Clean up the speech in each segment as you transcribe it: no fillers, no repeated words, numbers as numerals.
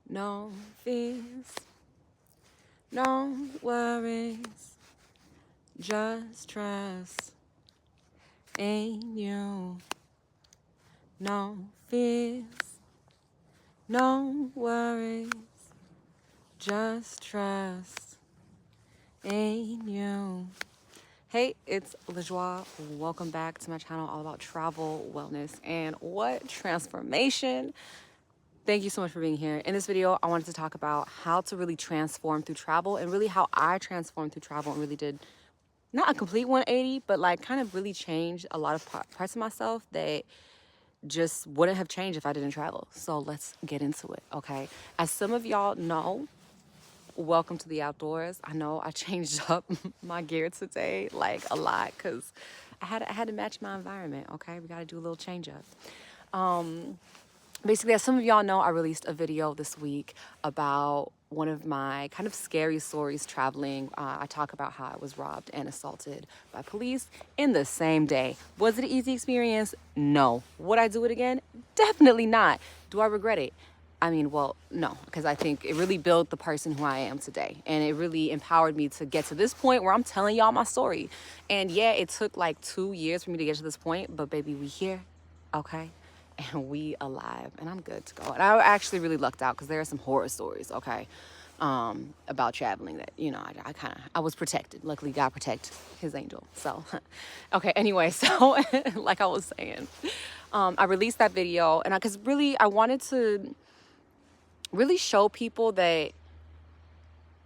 No fears, no worries, just trust in you. No fears, no worries, just trust in you. Hey, it's LaJoie. Welcome back to my channel all about travel, wellness, and what transformation. Thank you so much for being here. In this video, I wanted to talk about how to really transform through travel and really how I transformed through travel and really did not a complete 180, but like kind of really changed a lot of parts of myself that just wouldn't have changed if I didn't travel. So let's get into it, okay? As some of y'all know, welcome to the outdoors. I know I changed up my gear today like a lot because I had to match my environment, okay? We got to do a little change up. Basically, as some of y'all know, I released a video this week about one of my kind of scary stories traveling. I talk about how I was robbed and assaulted by police in the same day. Was it an easy experience? No. Would I do it again? Definitely not. Do I regret it? I mean, well, no, because I think it really built the person who I am today. And it really empowered me to get to this point where I'm telling y'all my story. And yeah, it took like 2 years for me to get to this point, but baby, we here, okay? And we alive, and I'm good to go. And I actually really lucked out because there are some horror stories, okay, about traveling that, you know, I was protected. Luckily, God protect his angel. So, okay, anyway, so like I was saying, I released that video, and because really I wanted to really show people that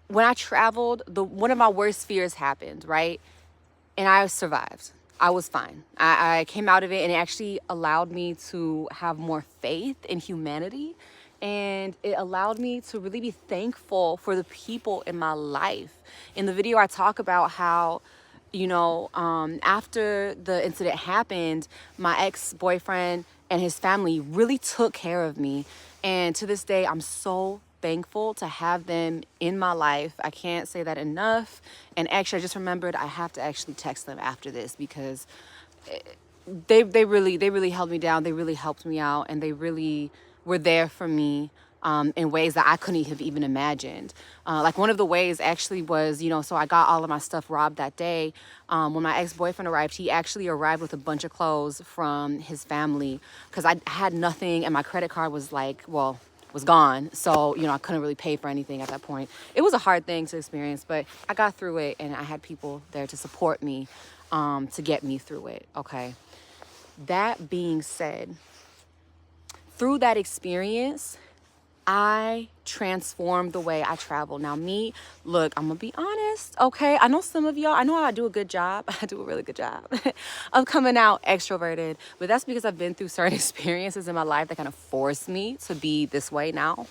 when I traveled, one of my worst fears happened, right? And I survived. I was fine. I came out of it, and it actually allowed me to have more faith in humanity. And it allowed me to really be thankful for the people in my life. In the video, I talk about how, you know, after the incident happened, my ex-boyfriend and his family really took care of me. And to this day, I'm so thankful to have them in my life. I can't say that enough. And actually, I just remembered I have to actually text them after this because they really held me down. They really helped me out, and they really were there for me in ways that I couldn't have even imagined. Like one of the ways actually was, you know, so I got all of my stuff robbed that day. When my ex-boyfriend arrived, he actually arrived with a bunch of clothes from his family because I had nothing, and my credit card was like, well, was gone. So, you know, I couldn't really pay for anything at that point. It was a hard thing to experience, but I got through it, and I had people there to support me, to get me through it, okay? That being said, through that experience, I transformed the way I travel. Now me, look, I'm gonna be honest, okay? I know some of y'all, I know I do a good job. I do a really good job of coming out extroverted, but that's because I've been through certain experiences in my life that kind of forced me to be this way now.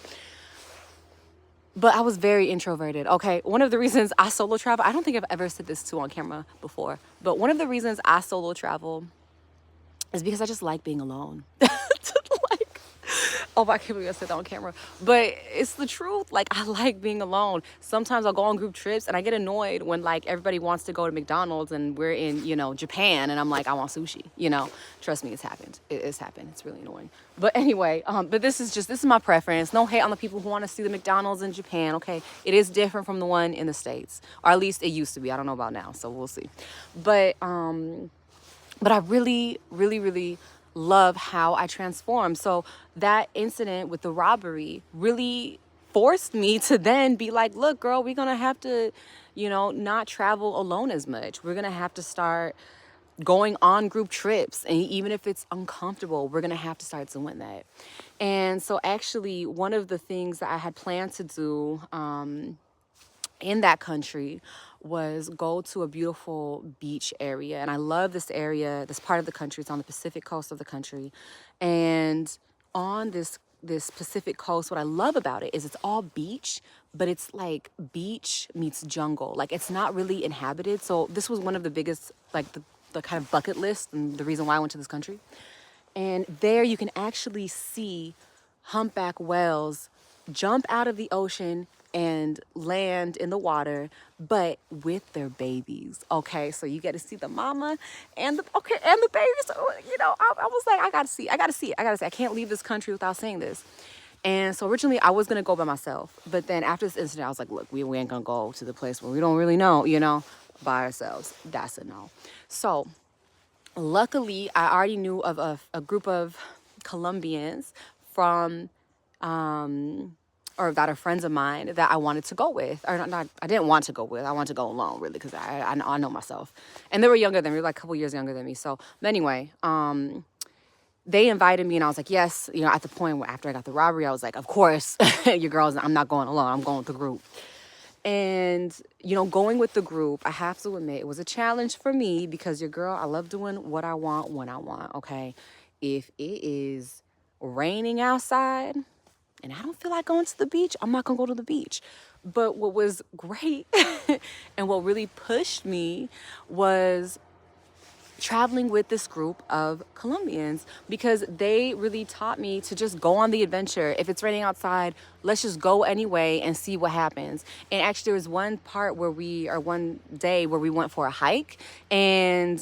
But I was very introverted, okay? One of the reasons I solo travel, I don't think I've ever said this too on camera before, but one of the reasons I solo travel is because I just like being alone. Like, oh, I can't believe I said that on camera. But it's the truth. Like, I like being alone. Sometimes I'll go on group trips and I get annoyed when like everybody wants to go to McDonald's and we're in, you know, Japan, and I'm like, I want sushi, you know. Trust me, it's happened. It's happened. It's really annoying. But anyway, but this is my preference. No hate on the people who want to see the McDonald's in Japan, okay? It is different from the one in the States. Or at least it used to be. I don't know about now, so we'll see. But I really, really, really love how I transformed. So that incident with the robbery really forced me to then be like, look, girl, we're going to have to, you know, not travel alone as much. We're going to have to start going on group trips. And even if it's uncomfortable, we're going to have to start doing that. And so actually, one of the things that I had planned to do, in that country was go to a beautiful beach area. And I love this area, this part of the country. It's on the Pacific coast of the country. And on this Pacific coast, what I love about it is it's all beach, but it's like beach meets jungle. Like it's not really inhabited. So this was one of the biggest, like the kind of bucket list and the reason why I went to this country. And there you can actually see humpback whales jump out of the ocean and land in the water, but with their babies. Okay, so you get to see the mama and the babies. So, you know, I was like, I gotta see. I can't leave this country without seeing this. And so originally I was going to go by myself. But then after this incident, I was like, look, we ain't going to go to the place where we don't really know, by ourselves. That's a no. So luckily, I already knew of a group of Colombians from, or that are friends of mine that I wanted to go with. Or not I didn't want to go with. I wanted to go alone, really, because I know myself. And they were younger than me, like a couple years younger than me. So, but anyway, they invited me and I was like, yes. At the point where after I got the robbery, I was like, of course, your girls, I'm not going alone. I'm going with the group. And, going with the group, I have to admit, it was a challenge for me because your girl, I love doing what I want when I want, okay? If it is raining outside and I don't feel like going to the beach, I'm not going to go to the beach. But what was great and what really pushed me was traveling with this group of Colombians because they really taught me to just go on the adventure. If it's raining outside, let's just go anyway and see what happens. And actually there was one day where we went for a hike and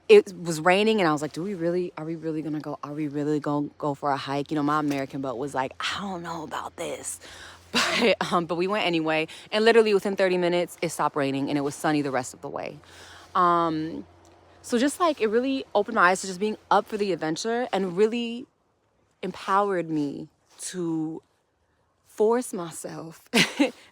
it was raining and I was like, are we really gonna go for a hike? My American butt was like, I don't know about this. But we went anyway, and literally within 30 minutes, it stopped raining, and it was sunny the rest of the way. So just like, it really opened my eyes to just being up for the adventure and really empowered me to force myself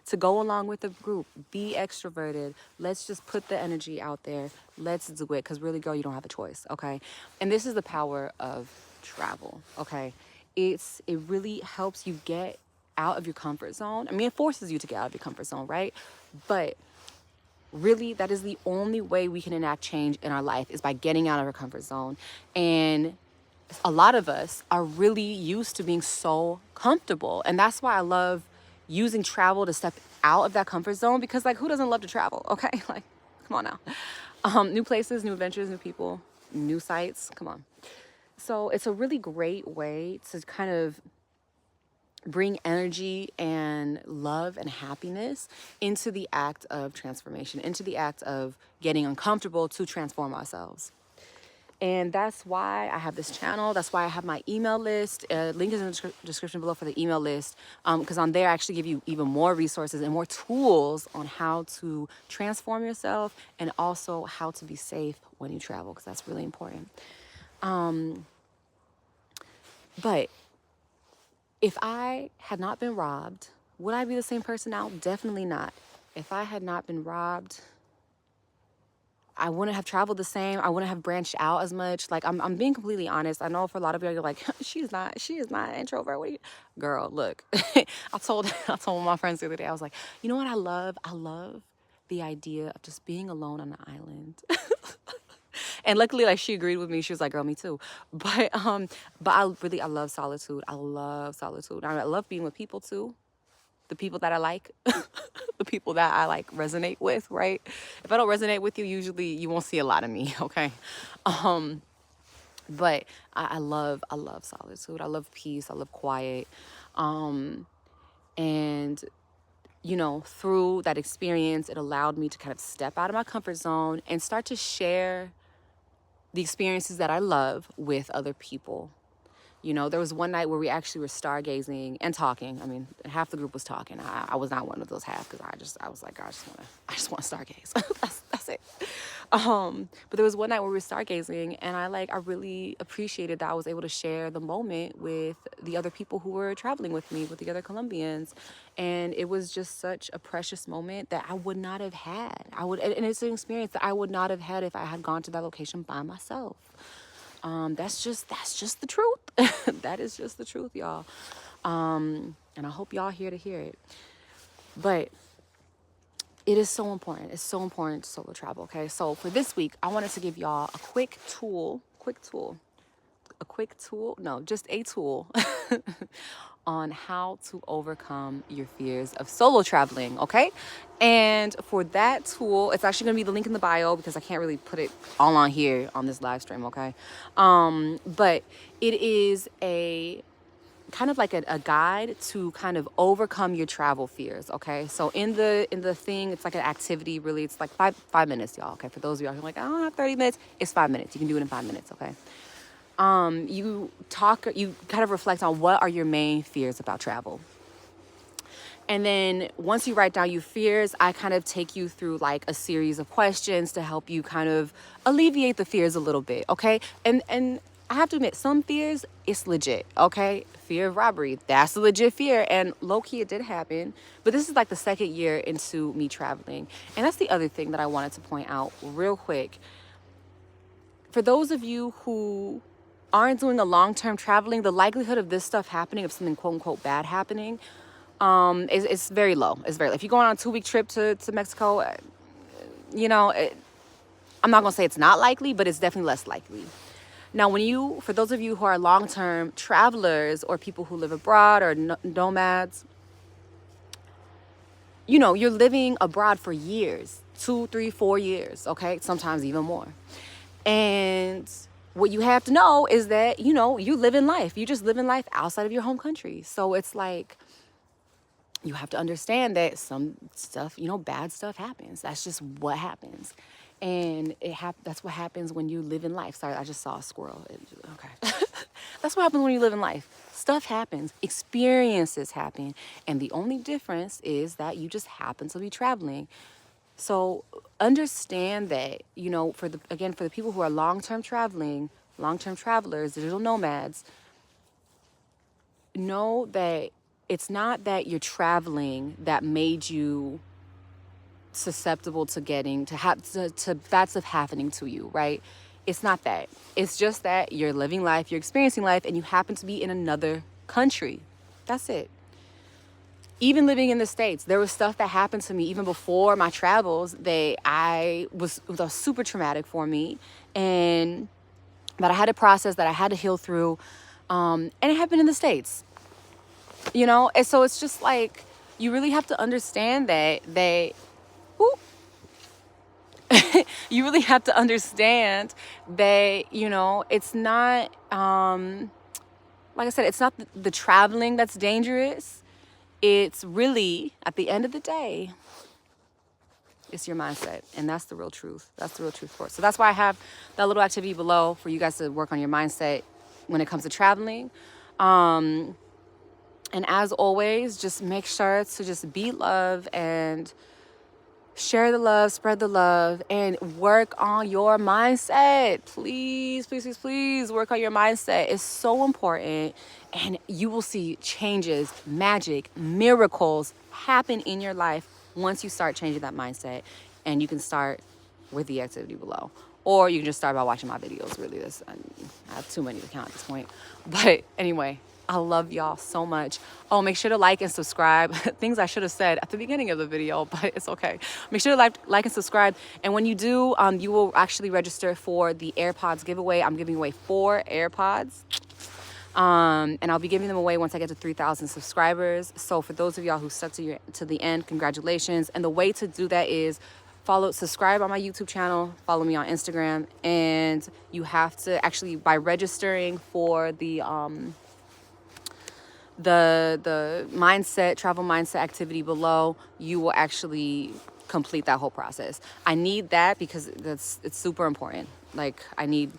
to go along with the group, be extroverted. Let's just put the energy out there. Let's do it, because really, girl, you don't have a choice, okay? And this is the power of travel, okay? It really helps you get out of your comfort zone. I mean, it forces you to get out of your comfort zone, right? But really, that is the only way we can enact change in our life, is by getting out of our comfort zone. And a lot of us are really used to being so comfortable. And that's why I love using travel to step out of that comfort zone, because like, who doesn't love to travel? Okay. Like, come on now. New places, new adventures, new people, new sights. Come on. So it's a really great way to kind of bring energy and love and happiness into the act of transformation, into the act of getting uncomfortable to transform ourselves. And that's why I have this channel. That's why I have my email list. Link is in the description below for the email list, because on there I actually give you even more resources and more tools on how to transform yourself and also how to be safe when you travel, because that's really important. But if I had not been robbed, would I be the same person now? Definitely not. If I had not been robbed, I wouldn't have traveled the same. I wouldn't have branched out as much. Like, I'm being completely honest. I know for a lot of you, you're like, she is not an introvert. What are you? Girl, look, I told one of my friends the other day, I was like, you know what I love? I love the idea of just being alone on an island. And luckily, like, she agreed with me. She was like, girl, me too. But I love solitude. I love solitude. I love being with people too. The people that I like, the people that I like resonate with, right? If I don't resonate with you, usually you won't see a lot of me, okay? But I love solitude. I love peace. I love quiet. And through that experience, it allowed me to kind of step out of my comfort zone and start to share the experiences that I love with other people. There was one night where we actually were stargazing and talking. I mean, half the group was talking. I was not one of those half, because I was like, I just want to stargaze. that's it. But there was one night where we were stargazing, and I really appreciated that I was able to share the moment with the other people who were traveling with me, with the other Colombians. And it was just such a precious moment that I would not have had. And it's an experience that I would not have had if I had gone to that location by myself. That's just the truth. That is just the truth, y'all. And I hope y'all here to hear it. But it is so important. It's so important to solo travel, okay? So for this week, I wanted to give y'all a quick tool on how to overcome your fears of solo traveling, okay? And for that tool, it's actually gonna be the link in the bio, because I can't really put it all on here on this live stream, okay? But it is a kind of like a guide to kind of overcome your travel fears, okay? So in the thing, it's like an activity, really. It's like five minutes, y'all, okay? For those of y'all who are like, I don't have 30 minutes, it's 5 minutes. You can do it in 5 minutes, okay? you kind of reflect on what are your main fears about travel. And then once you write down your fears, I kind of take you through like a series of questions to help you kind of alleviate the fears a little bit, okay? And I have to admit, some fears, it's legit, okay? Fear of robbery, that's a legit fear. And low-key, it did happen. But this is like the second year into me traveling. And that's the other thing that I wanted to point out real quick. For those of you who aren't doing a long-term traveling, the likelihood of this stuff happening, of something quote-unquote bad happening, it's very low. It's very low. If you're going on a 2-week trip to Mexico, I'm not going to say it's not likely, but it's definitely less likely. Now, for those of you who are long-term travelers or people who live abroad or nomads, you're living abroad for years, 2, 3, 4 years, okay? Sometimes even more. And what you have to know is that, you live in life. You just live in life outside of your home country. So it's like, you have to understand that some stuff, bad stuff happens. That's just what happens. And that's what happens when you live in life. Sorry, I just saw a squirrel. Okay. That's what happens when you live in life. Stuff happens. Experiences happen. And the only difference is that you just happen to be traveling. So understand that, for the people who are long-term travelers, digital nomads, know that it's not that you're traveling that made you susceptible to bad stuff happening to you, right? It's not that. It's just that you're living life, you're experiencing life, and you happen to be in another country. That's it. Even living in the States, there was stuff that happened to me even before my travels that was super traumatic for me, and that I had to process, that I had to heal through, and it happened in the States. And so it's just like, you really have to understand that you really have to understand that, it's not, like I said, it's not the traveling that's dangerous. It's really, at the end of the day, it's your mindset. And that's the real truth. That's the real truth for it. So that's why I have that little activity below for you guys to work on your mindset when it comes to traveling. And as always, just make sure to just be love and share the love, spread the love, and work on your mindset. Please, please, please, please work on your mindset. It's so important. And you will see changes, magic, miracles happen in your life once you start changing that mindset. And you can start with the activity below. Or you can just start by watching my videos. Really, I have too many to count at this point. But anyway, I love y'all so much. Oh, make sure to like and subscribe. Things I should have said at the beginning of the video, but it's okay. Make sure to like and subscribe. And when you do, you will actually register for the Airpods giveaway. I'm giving away 4 Airpods. And I'll be giving them away once I get to 3,000 subscribers. So for those of y'all who stuck to the end, congratulations. And the way to do that is subscribe on my YouTube channel, follow me on Instagram, and you have to actually, by registering for the travel mindset activity below, you will actually complete that whole process. I need that because it's super important. Like, I need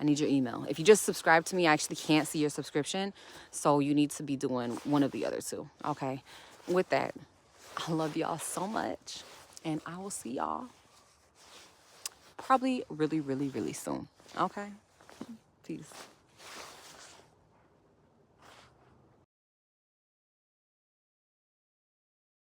your email. If you just subscribe to me, I actually can't see your subscription. So you need to be doing one of the other two. Okay. With that, I love y'all so much. And I will see y'all probably really, really, really soon. Okay. Peace.